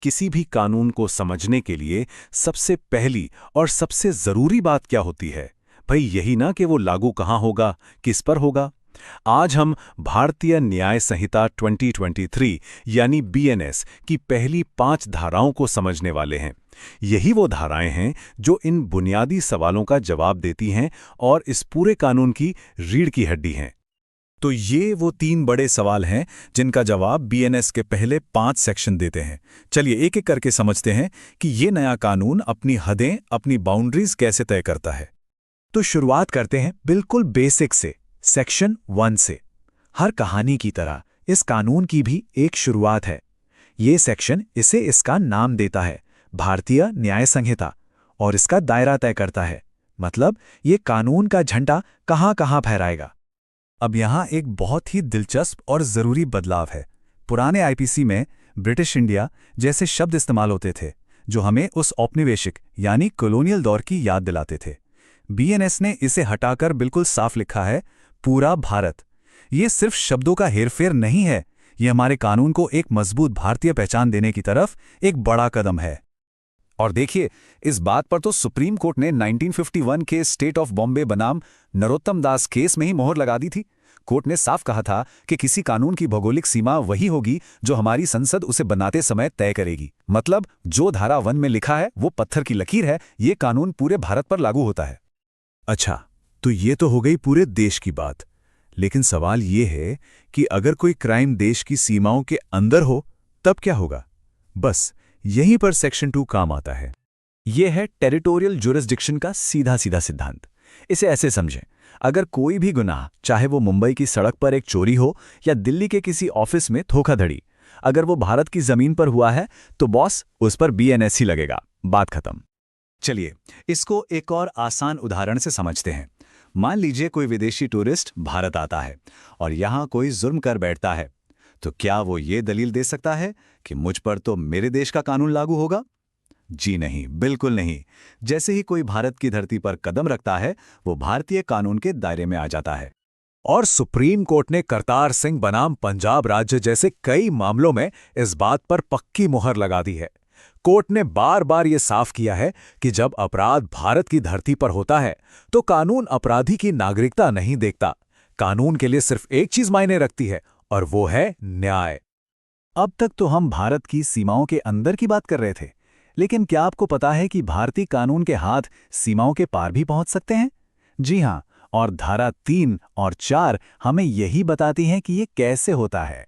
किसी भी कानून को समझने के लिए सबसे पहली और सबसे जरूरी बात क्या होती है? भाई यही ना कि वो लागू कहाँ होगा, किस पर होगा। आज हम भारतीय न्याय संहिता 2023 यानी बीएनएस की पहली 5 धाराओं को समझने वाले हैं। यही वो धाराएं हैं जो इन बुनियादी सवालों का जवाब देती हैं और इस पूरे कानून की रीढ़ की हड्डी हैं। तो ये वो 3 बड़े सवाल हैं जिनका जवाब बीएनएस के पहले 5 सेक्शन देते हैं। चलिए एक एक करके समझते हैं कि ये नया कानून अपनी हदें, अपनी बाउंड्रीज कैसे तय करता है। तो शुरुआत करते हैं बिल्कुल बेसिक से, सेक्शन 1 से। हर कहानी की तरह इस कानून की भी एक शुरुआत है। ये सेक्शन इसे इसका नाम देता है, भारतीय न्याय संहिता, और इसका दायरा तय करता है। मतलब ये कानून का झंडा कहाँ कहाँ फहराएगा। अब यहाँ एक बहुत ही दिलचस्प और ज़रूरी बदलाव है। पुराने आईपीसी में ब्रिटिश इंडिया जैसे शब्द इस्तेमाल होते थे जो हमें उस औपनिवेशिक यानी कॉलोनियल दौर की याद दिलाते थे। बीएनएस ने इसे हटाकर बिल्कुल साफ लिखा है, पूरा भारत। ये सिर्फ शब्दों का हेरफेर नहीं है, ये हमारे कानून को एक मजबूत भारतीय पहचान देने की तरफ एक बड़ा कदम है। और देखिए, इस बात पर तो सुप्रीम कोर्ट ने 1951 के स्टेट ऑफ बॉम्बे बनाम नरोत्तम दास केस में ही मोहर लगा दी थी। कोर्ट ने साफ कहा था कि किसी कानून की भौगोलिक सीमा वही होगी जो हमारी संसद उसे बनाते समय तय करेगी। मतलब जो धारा 1 में लिखा है वो पत्थर की लकीर है, ये कानून पूरे भारत पर लागू होता है। अच्छा, तो ये तो हो गई पूरे देश की बात। लेकिन सवाल ये है कि अगर कोई क्राइम देश की सीमाओं के अंदर हो तब क्या होगा? बस यहीं पर सेक्शन 2 काम आता है। यह है टेरिटोरियल जुरिस्डिक्शन का सीधा सीधा सिद्धांत। इसे ऐसे समझें, अगर कोई भी गुनाह, चाहे वो मुंबई की सड़क पर एक चोरी हो या दिल्ली के किसी ऑफिस में धोखाधड़ी, अगर वो भारत की जमीन पर हुआ है तो बॉस उस पर बीएनएस ही लगेगा। बात खत्म। चलिए इसको एक और आसान उदाहरण से समझते हैं। मान लीजिए कोई विदेशी टूरिस्ट भारत आता है और यहां कोई जुर्म कर बैठता है, तो क्या वो ये दलील दे सकता है कि मुझ पर तो मेरे देश का कानून लागू होगा? जी नहीं, बिल्कुल नहीं। जैसे ही कोई भारत की धरती पर कदम रखता है, वो भारतीय कानून के दायरे में आ जाता है। और सुप्रीम कोर्ट ने करतार सिंह बनाम पंजाब राज्य जैसे कई मामलों में इस बात पर पक्की मुहर लगा दी है। कोर्ट ने बार बार ये साफ किया है कि जब अपराध भारत की धरती पर होता है तो कानून अपराधी की नागरिकता नहीं देखता। कानून के लिए सिर्फ एक चीज मायने रखती है, और वो है न्याय। अब तक तो हम भारत की सीमाओं के अंदर की बात कर रहे थे, लेकिन क्या आपको पता है कि भारतीय कानून के हाथ सीमाओं के पार भी पहुंच सकते हैं? जी हां, और धारा 3 और 4 हमें यही बताती हैं कि ये कैसे होता है।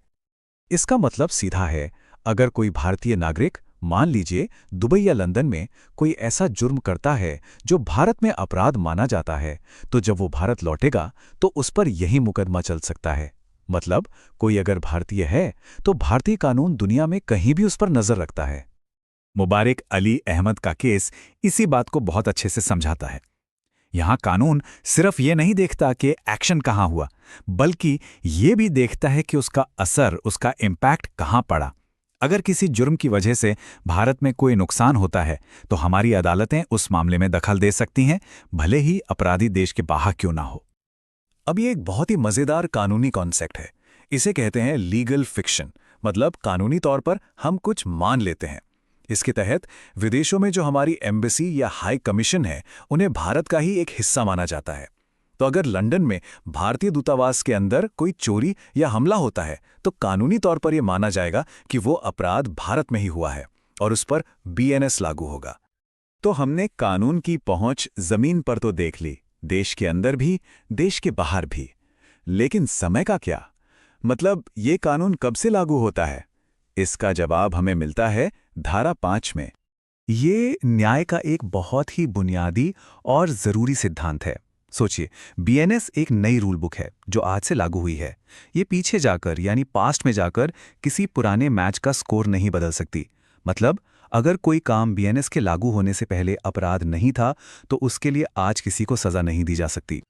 इसका मतलब सीधा है, अगर कोई भारतीय नागरिक, मान लीजिए दुबई या लंदन में, कोई ऐसा जुर्म करता है जो भारत में अपराध माना जाता है, तो जब वो भारत लौटेगा तो उस पर यही मुकदमा चल सकता है। मतलब कोई अगर भारतीय है तो भारतीय कानून दुनिया में कहीं भी उस पर नजर रखता है। मुबारक अली अहमद का केस इसी बात को बहुत अच्छे से समझाता है। यहां कानून सिर्फ ये नहीं देखता कि एक्शन कहां हुआ, बल्कि ये भी देखता है कि उसका असर, उसका इम्पैक्ट कहां पड़ा। अगर किसी जुर्म की वजह से भारत में कोई नुकसान होता है तो हमारी अदालतें उस मामले में दखल दे सकती हैं, भले ही अपराधी देश के बाहर क्यों ना हो। अब ये एक बहुत ही मजेदार कानूनी कॉन्सेप्ट है। इसे कहते हैं लीगल फिक्शन। मतलब कानूनी तौर पर हम कुछ मान लेते हैं। इसके तहत विदेशों में जो हमारी एम्बेसी या हाई कमीशन है, उन्हें भारत का ही एक हिस्सा माना जाता है। तो अगर लंदन में भारतीय दूतावास के अंदर कोई चोरी या हमला होता है तो कानूनी तौर पर यह माना जाएगा कि वो अपराध भारत में ही हुआ है और उस पर बीएनएस लागू होगा। तो हमने कानून की पहुंच जमीन पर तो देख ली, देश के अंदर भी, देश के बाहर भी। लेकिन समय का क्या? मतलब ये कानून कब से लागू होता है? इसका जवाब हमें मिलता है धारा 5 में। ये न्याय का एक बहुत ही बुनियादी और जरूरी सिद्धांत है। सोचिए, बीएनएस एक नई रूल बुक है जो आज से लागू हुई है। ये पीछे जाकर यानी पास्ट में जाकर किसी पुराने मैच का स्कोर नहीं बदल सकती। मतलब अगर कोई काम बीएनएस के लागू होने से पहले अपराध नहीं था तो उसके लिए आज किसी को सजा नहीं दी जा सकती।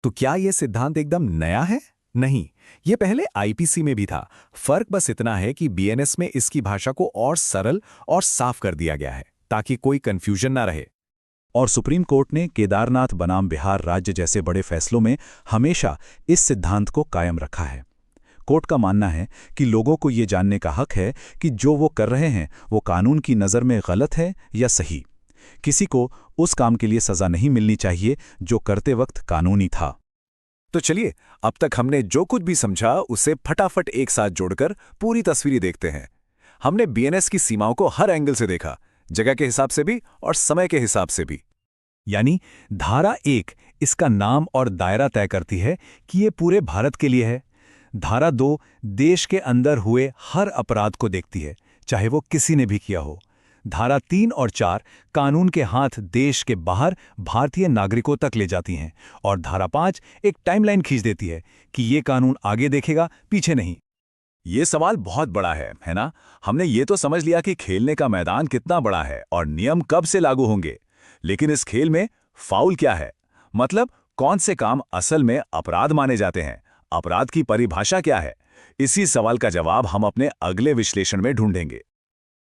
तो क्या यह सिद्धांत एकदम नया है? नहीं, यह पहले आईपीसी में भी था। फर्क बस इतना है कि बीएनएस में इसकी भाषा को और सरल और साफ कर दिया गया है ताकि कोई कंफ्यूजन ना रहे। और सुप्रीम कोर्ट ने केदारनाथ बनाम बिहार राज्य जैसे बड़े फैसलों में हमेशा इस सिद्धांत को कायम रखा है। कोर्ट का मानना है कि लोगों को ये जानने का हक है कि जो वो कर रहे हैं वो कानून की नज़र में गलत है या सही। किसी को उस काम के लिए सज़ा नहीं मिलनी चाहिए जो करते वक्त कानूनी था। तो चलिए, अब तक हमने जो कुछ भी समझा उसे फटाफट एक साथ जोड़कर पूरी तस्वीर देखते हैं। हमने बीएनएस की सीमाओं को हर एंगल से देखा, जगह के हिसाब से भी और समय के हिसाब से भी। यानी धारा 1 इसका नाम और दायरा तय करती है कि ये पूरे भारत के लिए है। धारा 2 देश के अंदर हुए हर अपराध को देखती है, चाहे वो किसी ने भी किया हो। धारा 3 और 4 कानून के हाथ देश के बाहर भारतीय नागरिकों तक ले जाती हैं, और धारा 5 एक टाइमलाइन खींच देती है कि ये कानून आगे देखेगा, पीछे नहीं। ये सवाल बहुत बड़ा है ना? हमने ये तो समझ लिया कि खेलने का मैदान कितना बड़ा है और नियम कब से लागू होंगे, लेकिन इस खेल में फाउल क्या है? मतलब कौन से काम असल में अपराध माने जाते हैं? अपराध की परिभाषा क्या है? इसी सवाल का जवाब हम अपने अगले विश्लेषण में ढूंढेंगे।